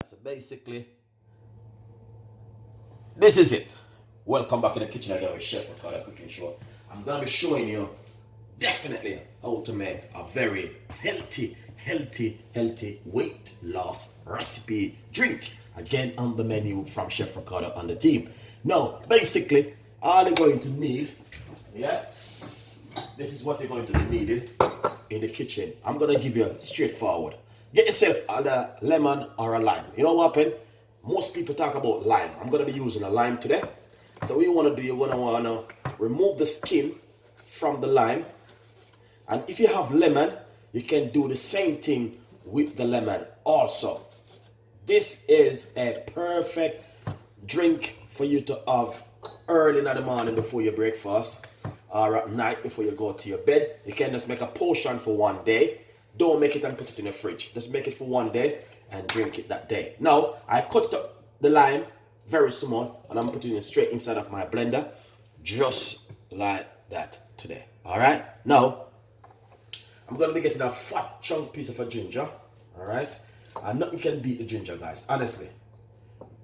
So basically, this is it. Welcome back in the kitchen again with Chef Ricardo cooking show. I'm gonna be showing you definitely how to make a very healthy weight loss recipe drink. Again on the menu from Chef Ricardo and the team. Now, basically, all you're going to need, yes, this is what you're going to be needing in the kitchen. I'm gonna give you straightforward. Get yourself either lemon or a lime. You know what happened? Most people talk about lime. I'm gonna be using a lime today. So what you wanna do, you're gonna wanna remove the skin from the lime. And if you have lemon, you can do the same thing with the lemon also. This is a perfect drink for you to have early in the morning before your breakfast or at night before you go to your bed. You can just make a portion for one day. Don't make it and put it in the fridge. Just make it for one day and drink it that day. Now, I cut up the lime very small and I'm putting it straight inside of my blender, just like that today. All right. Now, I'm going to be getting a fat chunk piece of a ginger. All right. And nothing can beat the ginger, guys. Honestly.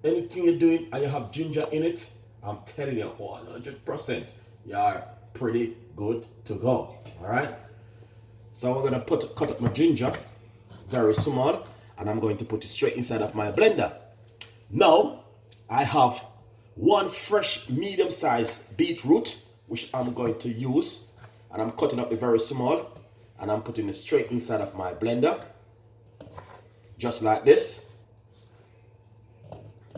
Anything you're doing and you have ginger in it, I'm telling you, 100%, you are pretty good to go. All right. So I'm going to cut up my ginger very small and I'm going to put it straight inside of my blender. Now, I have one fresh medium-sized beetroot, which I'm going to use, and I'm cutting up it very small and I'm putting it straight inside of my blender, just like this.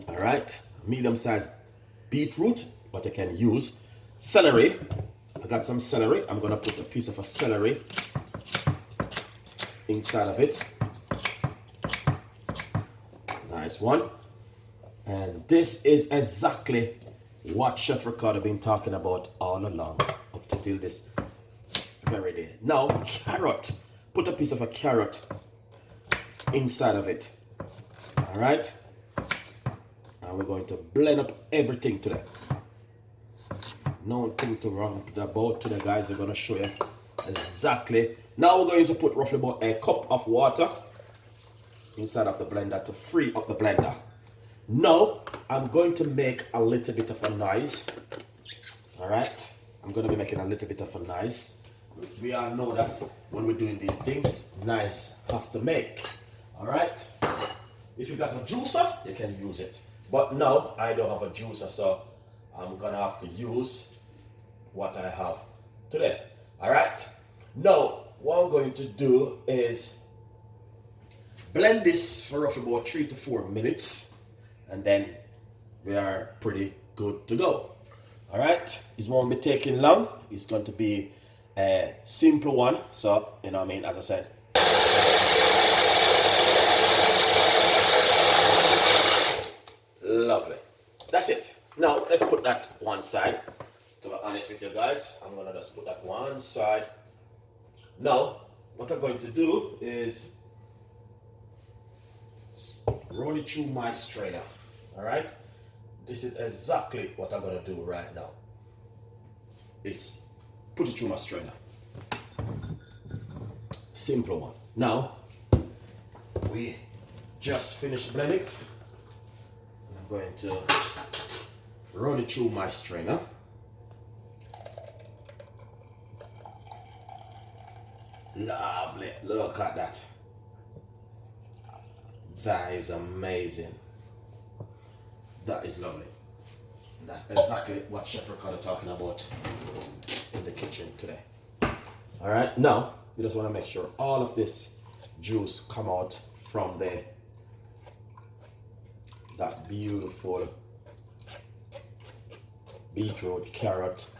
All right, medium-sized beetroot, but I can use celery. I got some celery. I'm going to put a piece of a celery inside of it. Nice one. And this is exactly what Chef Ricardo been talking about all along up to till this very day. Now, carrot. Put a piece of a carrot inside of it. All right. And we're going to blend up everything today. Nothing to run about today, guys. We're going to show you exactly. Now we're going to put roughly about a cup of water inside of the blender to free up the blender. Now I'm going to make a little bit of a noise. All right, I'm going to be making a little bit of a noise. We all know that when we're doing these things, noise have to make. All right. If you got a juicer, you can use it. But no, I don't have a juicer, so I'm gonna have to use what I have today. All right. Now, what I'm going to do is blend this for roughly about 3 to 4 minutes, and then we are pretty good to go. All right, it won't be taking long. It's going to be a simple one. So, you know what I mean, as I said. Lovely. That's it. Now, let's put that one side. To be honest with you guys, I'm going to just put that one side. Now, what I'm going to do is roll it through my strainer. All right, this is exactly what I'm gonna do right now. Is put it through my strainer. Simple one. Now we just finished blending it. I'm going to roll it through my strainer. Lovely. Look at that. That is amazing. That is lovely. And that's exactly what Chef Ricardo talking about in the kitchen today. All right, now you just want to make sure all of this juice come out from that beautiful beetroot, carrot,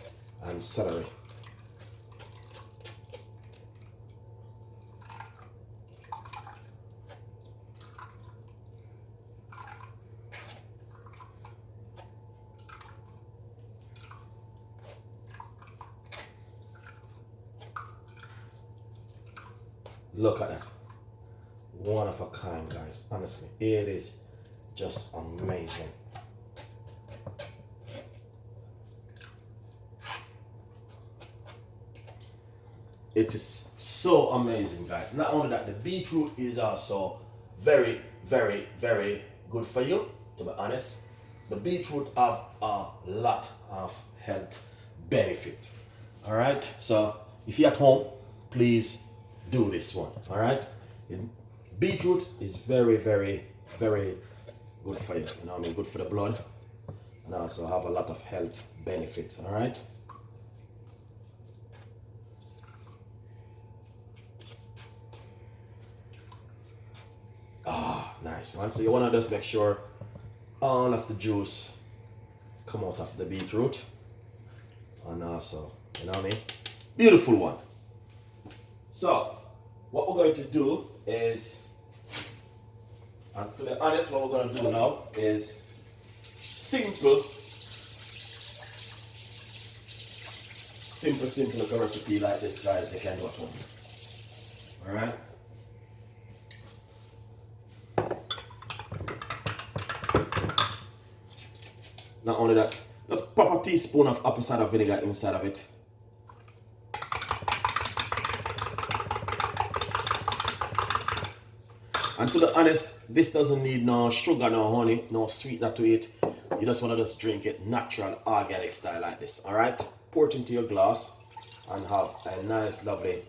and celery. Look at that. One of a kind, guys. Honestly, it is just amazing. It is so amazing, guys. Not only that, the beetroot is also very good for you, to be honest. The beetroot have a lot of health benefit. All right, so if you're at home, please do this one. All right, beetroot is very, very, very good for you. You know what I mean? Good for the blood, and also have a lot of health benefits. All right. Nice one. So you want to just make sure all of the juice come out of the beetroot, and also, you know what I mean? Beautiful one. So what we're going to do is, and to be honest, what we're going to do now is simple like a recipe like this, guys. You can do at home. All right. Not only that, just pop a teaspoon of apple cider vinegar inside of it. And to be honest, this doesn't need no sugar, no honey, no sweetener to it. You just want to just drink it natural, organic style like this. All right? Pour it into your glass and have a nice, lovely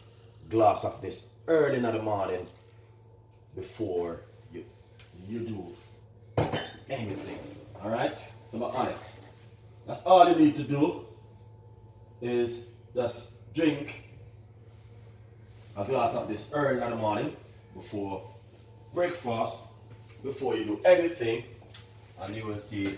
glass of this early in the morning before you do anything. All right? To be honest, that's all you need to do is just drink a glass of this early in the morning before breakfast, before you do anything, and you will see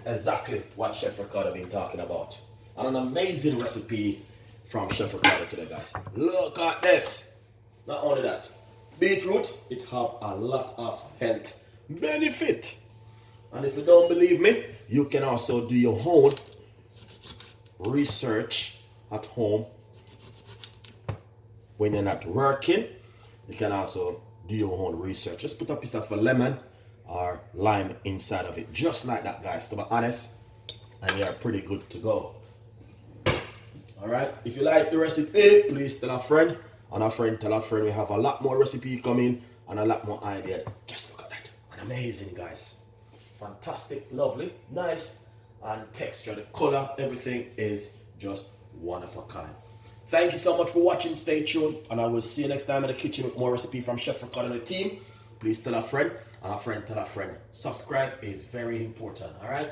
exactly what Chef Ricardo been talking about. And an amazing recipe from Chef Ricardo today, guys. Look at this. Not only that, beetroot, it have a lot of health benefit. And if you don't believe me, you can also do your own research at home. When you're not working, you can also do your own research. Just put a piece of a lemon or lime inside of it. Just like that, guys, to be honest. And you're pretty good to go. Alright, if you like the recipe, please tell a friend. And a friend tell a friend. We have a lot more recipe coming and a lot more ideas. Just look at that. And amazing, guys. Fantastic, lovely, nice, and texture, the color, everything is just one of a kind. Thank you so much for watching. Stay tuned, and I will see you next time in the kitchen with more recipe from Chef Ricardo and the team. Please tell a friend, and a friend tell a friend. Subscribe is very important, all right?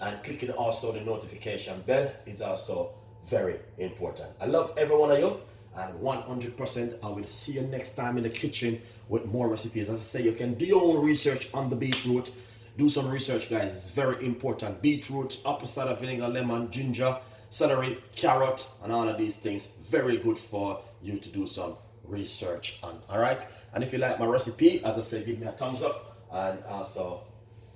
And clicking also the notification bell is also very important. I love every one of you, and 100% I will see you next time in the kitchen with more recipes. As I say, you can do your own research on the beetroot. Do some research, guys. It's very important. Beetroot, apple cider vinegar, lemon, ginger, celery, carrot, and all of these things. Very good for you to do some research on. All right. And if you like my recipe, as I say, give me a thumbs up, and also,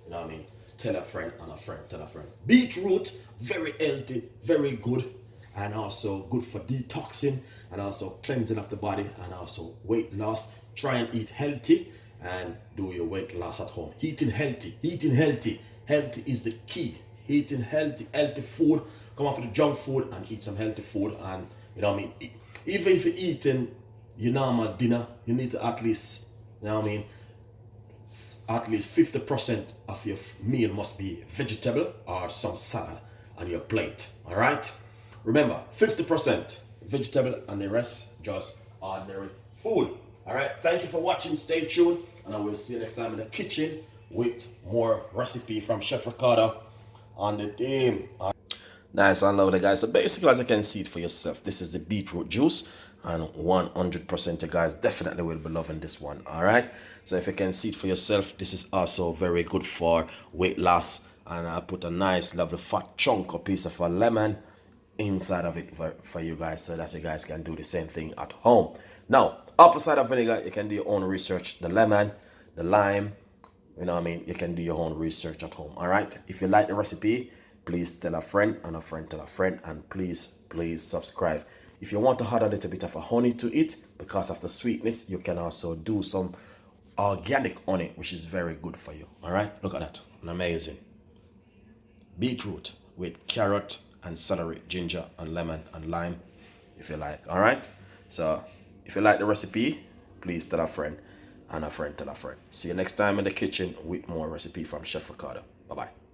you know what I mean, tell a friend and a friend tell a friend. Beetroot, very healthy, very good, and also good for detoxing and also cleansing of the body and also weight loss. Try and eat healthy and do your weight loss at home. Eating healthy, eating healthy. Healthy is the key. Eating healthy food. Come off of the junk food and eat some healthy food. And you know what I mean? Even if you're eating your normal dinner, you need to at least, you know what I mean, at least 50% of your meal must be vegetable or some salad on your plate. All right? Remember, 50% vegetable and the rest just ordinary food. All right, thank you for watching. Stay tuned, and I will see you next time in the kitchen with more recipe from Chef Ricardo on the team. Nice and lovely, guys. So basically, as you can see it for yourself, this is the beetroot juice, and 100% you guys definitely will be loving this one. All right, so if you can see it for yourself, this is also very good for weight loss. And I put a nice, lovely fat chunk or piece of a lemon inside of it for you guys, so that you guys can do the same thing at home. Now, apple cider vinegar, you can do your own research. The lemon, the lime, you know what I mean? You can do your own research at home, all right? If you like the recipe, please tell a friend, and a friend tell a friend, and please subscribe. If you want to add a little bit of a honey to it, because of the sweetness, you can also do some organic honey, which is very good for you, all right? Look at that, amazing. Beetroot with carrot and celery, ginger and lemon and lime, if you like, all right? So if you like the recipe, please tell a friend. and a friend tell a friend. See you next time in the kitchen with more recipe from Chef Ricardo. Bye-bye.